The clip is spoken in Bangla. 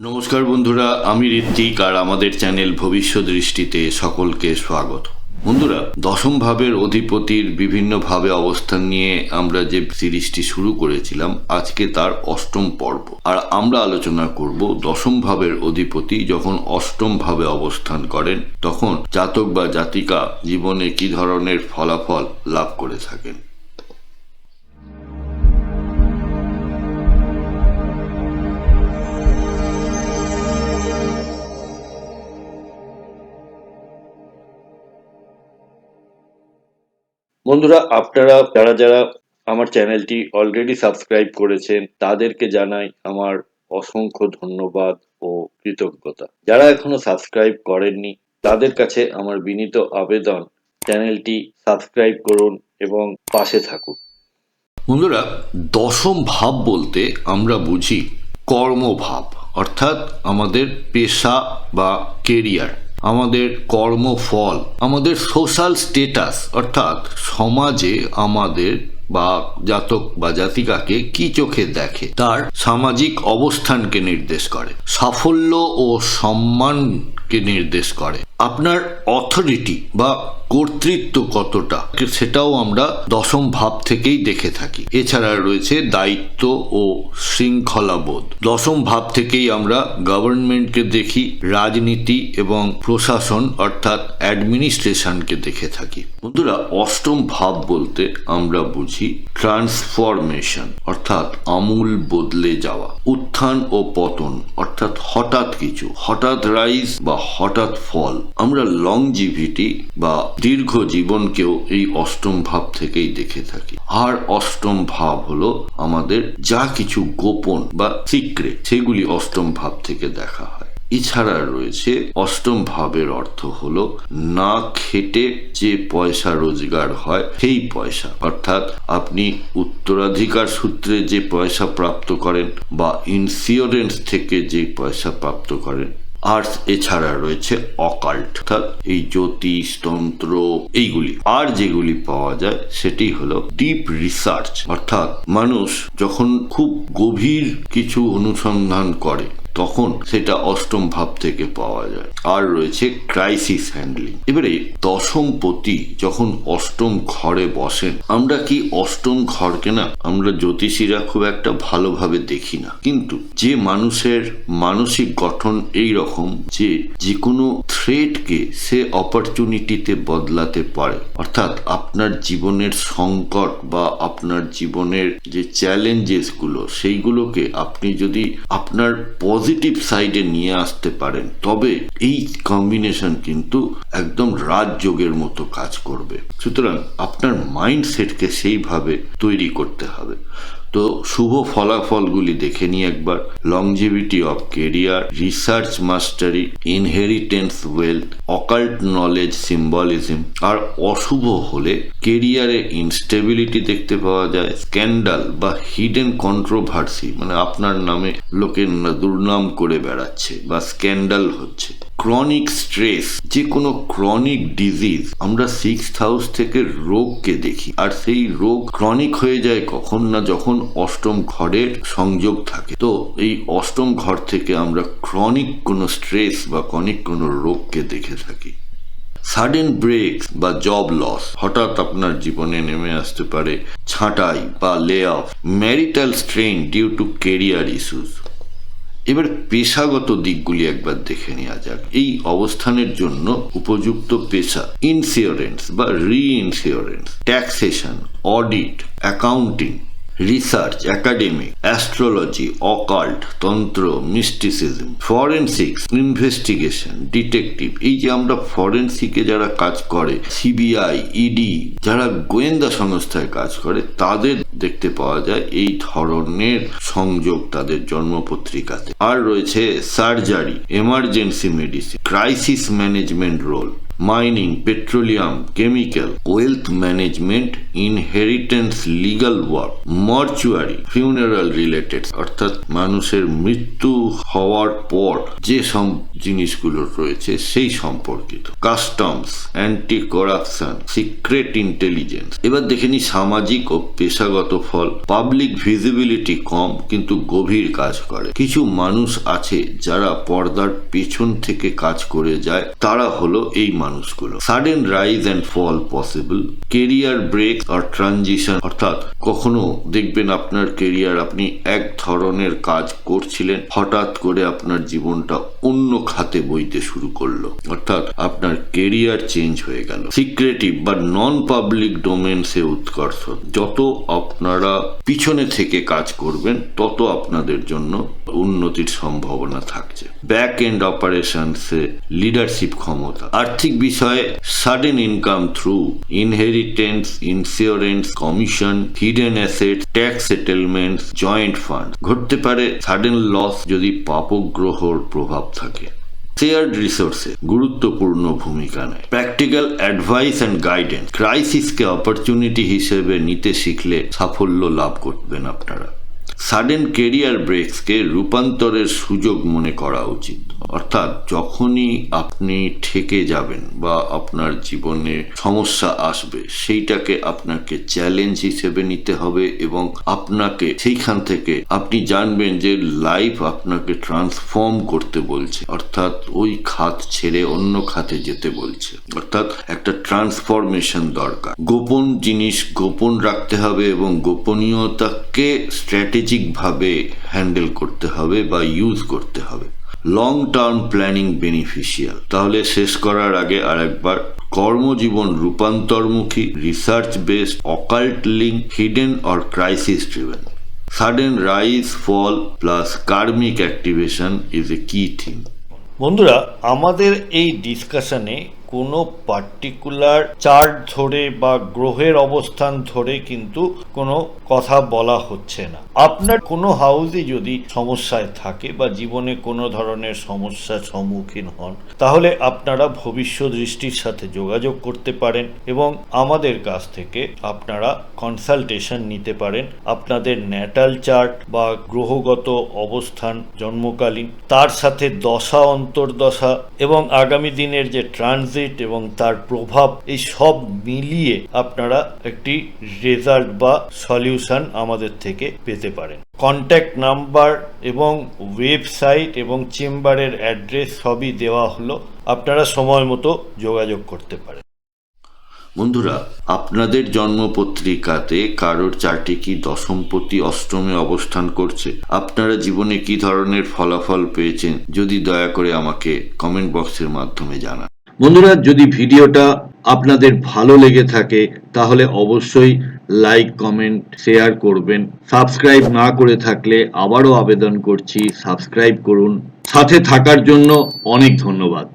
নমস্কার বন্ধুরা, আমি ঋত্বিক আর আমাদের চ্যানেল ভবিষ্যৎ দৃষ্টিতে সকলকে স্বাগত। বন্ধুরা, দশম ভাবের অধিপতির বিভিন্ন ভাবে অবস্থান নিয়ে আমরা যে সিরিজটি শুরু করেছিলাম, আজকে তার অষ্টম পর্ব। আর আমরা আলোচনা করব দশম ভাবের অধিপতি যখন অষ্টম ভাবে অবস্থান করেন তখন জাতক বা জাতিকা জীবনে কি ধরনের ফলাফল লাভ করে থাকেন। বন্ধুরা, আপনারা যারা আমার চ্যানেলটি অলরেডি সাবস্ক্রাইব করেছেন তাদেরকে জানাই আমার অসংখ্য ধন্যবাদ ও কৃতজ্ঞতা। যারা এখনো সাবস্ক্রাইব করেননি তাদের কাছে আমার বিনীত আবেদন, চ্যানেলটি সাবস্ক্রাইব করুন এবং পাশে থাকুন। বন্ধুরা, দশম ভাব বলতে আমরা বুঝি কর্মভাব, অর্থাৎ আমাদের পেশা বা কেরিয়ার, আমাদের কর্মফল, আমাদের সোশ্যাল স্টেটাস, অর্থাৎ সমাজে আমাদের বা জাতক বা জাতিকাকে কি চোখে দেখে তার সামাজিক অবস্থানকে নির্দেশ করে, সাফল্য ও সম্মানকে নির্দেশ করে। আপনার অথরিটি বা কর্তৃত্ব কতটা সেটাও আমরা দশম ভাব থেকেই দেখে থাকি। এছাড়া রয়েছে দায়িত্ব ও শৃঙ্খলাবোধ। দশম ভাব থেকেই আমরা গভর্নমেন্টকে দেখি, রাজনীতি এবং প্রশাসন অর্থাৎ অ্যাডমিনিস্ট্রেশনকে দেখে থাকি। বন্ধুরা, অষ্টম ভাব বলতে আমরা বুঝি ট্রান্সফরমেশন, অর্থাৎ আমূল বদলে যাওয়া, উত্থান ও পতন, অর্থাৎ হঠাৎ কিছু, হঠাৎ রাইজ বা হঠাৎ ফল। আমরা লংজিভিটি বা দীর্ঘ জীবনকেও এই অষ্টম ভাব থেকেই দেখে থাকি। আর অষ্টম ভাব হলো আমাদের যা কিছু গোপন বা সিক্রেট, সেগুলি অষ্টম ভাব থেকে দেখা হয়। এছাড়া রয়েছে অষ্টম ভাবের অর্থ হলো না খেটে যে পয়সা রোজগার হয় সেই পয়সা, অর্থাৎ আপনি উত্তরাধিকার সূত্রে যে পয়সা প্রাপ্ত করেন বা ইন্স্যুরেন্স থেকে যে পয়সা প্রাপ্ত করেন। আর এছাড়া রয়েছে অকাল্ট, অর্থাৎ এই জ্যোতিষ তন্ত্র এইগুলি। আর যেগুলি পাওয়া যায় সেটি হলো ডিপ রিসার্চ, অর্থাৎ মানুষ যখন খুব গভীর কিছু অনুসন্ধান করে তখন সেটা অষ্টম ভাব থেকে পাওয়া যায়। আর রয়েছে ক্রাইসিস হ্যান্ডলিং। এবারে দশমপতি যখন অষ্টম ঘরে বসেন, আমরা কি অষ্টম ঘরকে না আমরা জ্যোতিষীরা খুব একটা ভালোভাবে দেখি না, কিন্তু যে মানুষের মানসিক গঠন এই রকম যে কোনো থ্রেটকে সে অপরচুনিটিতে বদলাতে পারে, অর্থাৎ আপনার জীবনের সংকট বা আপনার জীবনের যে চ্যালেঞ্জেস গুলো সেইগুলোকে আপনি যদি আপনার পজিটিভ সাইডে নিয়ে আসতে পারেন তবে এই কম্বিনেশন কিন্তু একদম রাজযোগের মতো কাজ করবে। সুতরাং আপনার মাইন্ডসেটকে সেইভাবে তৈরি করতে হবে। তো শুভ ফলাফলগুলি দেখে নিই একবার। Longevity of career, research mastery, inheritance wealth, occult knowledge, symbolism. আর অশুভ হলে কেরিয়ারে ইনস্টেবিলিটি দেখতে পাওয়া যায়, স্ক্যান্ডাল বা হিডেন কন্ট্রোভার্সি, মানে আপনার নামে লোকে দুর্নাম করে বেড়াচ্ছে বা স্ক্যান্ডাল হচ্ছে। ক্রনিক স্ট্রেস, যে কোনো ক্রনিক ডিজিজ, আমরা সিক্সথ হাউস থেকে রোগকে দেখি, আর সেই রোগ ক্রনিক হয়ে যায় কখন না যখন অষ্টম ঘরের সংযোগ থাকে। তো এই অষ্টম ঘর থেকে আমরা ক্রনিক কোনো স্ট্রেস বা ক্রনিক কোনো রোগকে দেখে থাকি। সাডেন ব্রেক বা জব লস, হঠাৎ আপনার জীবনে নেমে আসতে পারে ছাঁটাই বা lay off. Marital strain due to career issues. এবার পেশাগত দিকগুলি একবার দেখে নেওয়া যাক। এই অবস্থানের জন্য উপযুক্ত পেশা ইন্স্যুরেন্স বা reinsurance, taxation, audit, accounting, research, academic, astrology, occult, তন্ত্র, মিস্টিসিজম, ফরেনসিক্স, ইনভেস্টিগেশন, ডিটেকটিভ। এই যে আমরা ফরেনসিকে যারা কাজ করে, সিবিআই, ইডি, যারা গোয়েন্দা সংস্থায় কাজ করে, তাদের দেখতে পাওয়া যায় এই ধরনের সংযোগ তাদের জন্মপত্রিকাতে। আর রয়েছে surgery, emergency medicine, crisis management role, mining, petroleum, chemical, wealth management, inheritance, legal work, mortuary, funeral related অর্থাৎ মানুষের মৃত্যু হওয়ার পর যে সব জিনিসগুলো রয়েছে সেই সম্পর্কিত, customs, anti corruption, secret intelligence. এবার দেখে নি সামাজিক ও পেশাগত ফল। পাবলিক ভিজিবিলিটি কম কিন্তু গভীর কাজ করে। কিছু মানুষ আছে যারা পর্দার পেছন থেকে কাজ করে যায়, তারা হলো এই মানুষগুলো। Sudden rise and fall possible, career break আর ট্রানজিশন অর্থাৎ কখনো দেখবেন আপনার কেরিয়ার, আপনি এক ধরনের কাজ করছিলেন, হঠাৎ করে আপনার জীবনটা অন্য খাতে বইতে শুরু করলো, অর্থাৎ আপনার কেরিয়ার চেঞ্জ হয়ে গেল। সিক্রেটিভ বা নন পাবলিক ডোমেন্সে উৎকর্ষ, যত আপনারা পিছনে থেকে কাজ করবেন তত আপনাদের জন্য উন্নতির সম্ভাবনা থাকছে। ব্যাক এন্ড অপারেশনসে লিডারশিপ ক্ষমতা, আর্থিক বিষয়ে sudden income through inheritance, insurance, commission, hidden asset, tax settlement, joint fund. ঘটতে পারে সাডেন লস যদি পাপগ্রহর প্রভাব থাকে। শেয়ার্ড রিসোর্সে গুরুত্বপূর্ণ ভূমিকা নেয়। প্র্যাকটিক্যাল অ্যাডভাইস অ্যান্ড গাইডেন্স, ক্রাইসিসকে অপরচুনিটি হিসেবে নিতে শিখলে সাফল্য লাভ করবেন আপনারা। সাডেন কেরিয়ার ব্রেকসকে রূপান্তরের সুযোগ মনে করা উচিত, অর্থাৎ যখনই আপনি ঠেকে যাবেন বা আপনার জীবনে সমস্যা আসবে, সেইটাকে আপনাকে চ্যালেঞ্জ হিসেবে নিতে হবে এবং আপনাকে সেইখান থেকে আপনি জানবেন যে লাইফ আপনাকে ট্রান্সফর্ম করতে বলছে, অর্থাৎ ওই খাত ছেড়ে অন্য খাতে যেতে বলছে, অর্থাৎ একটা ট্রান্সফরমেশন দরকার। গোপন জিনিস গোপন রাখতে হবে এবং গোপনীয়তাকে স্ট্র্যাটেজিক ভাবে হ্যান্ডেল করতে হবে বা ইউজ করতে হবে। Long term planning beneficial. তাহলে শেষ করার আগে আরেকবার, কর্মজীবন রূপান্তরমুখী, research based, occult link, hidden or crisis driven. Sudden rise, fall plus karmic activation is a key theme. বন্ধুরা, আমাদের এই ডিসকাশনে কোনো পার্টিকুলার চার্ট ধরে বা গ্রহের অবস্থান ধরে কিন্তু কোনো কথা বলা হচ্ছে না। আপনার কোনো হাউসে যদি সমস্যায় থাকে বা জীবনে কোনো ধরনের সমস্যার সম্মুখীন হন, তাহলে আপনারা ভবিষ্যৎ দৃষ্টির সাথে যোগাযোগ করতে পারেন এবং আমাদের কাছ থেকে আপনারা কনসালটেশন নিতে পারেন। আপনাদের ন্যাটাল চার্ট বা গ্রহগত অবস্থান জন্মকালীন, তার সাথে দশা অন্তর্দশা এবং আগামী দিনের যে ট্রানজিট এবং তার প্রভাব, এই সব মিলিয়ে আপনারা একটি রেজাল্ট বা সলিউশন আমাদের থেকে পেতে পারেন। কন্ট্যাক্ট নাম্বার এবং ওয়েবসাইট এবং চেম্বারের অ্যাড্রেস সবই দেওয়া হলো, আপনারা সময় মতো যোগাযোগ করতে পারেন। বন্ধুরা, আপনাদের জন্মপত্রিকাতে কারোর চার্টে কি দশমপতি অষ্টমে অবস্থান করছে, আপনারা জীবনে কি ধরনের ফলাফল পেয়েছেন, যদি দয়া করে আমাকে কমেন্ট বক্সের মাধ্যমে জানান। বন্ধুরা, যদি ভিডিওটা আপনাদের ভালো লেগে থাকে তাহলে অবশ্যই লাইক, কমেন্ট, শেয়ার করবেন। সাবস্ক্রাইব না করে থাকলে আবারও আবেদন করছি, সাবস্ক্রাইব করুন। সাথে থাকার জন্য অনেক ধন্যবাদ।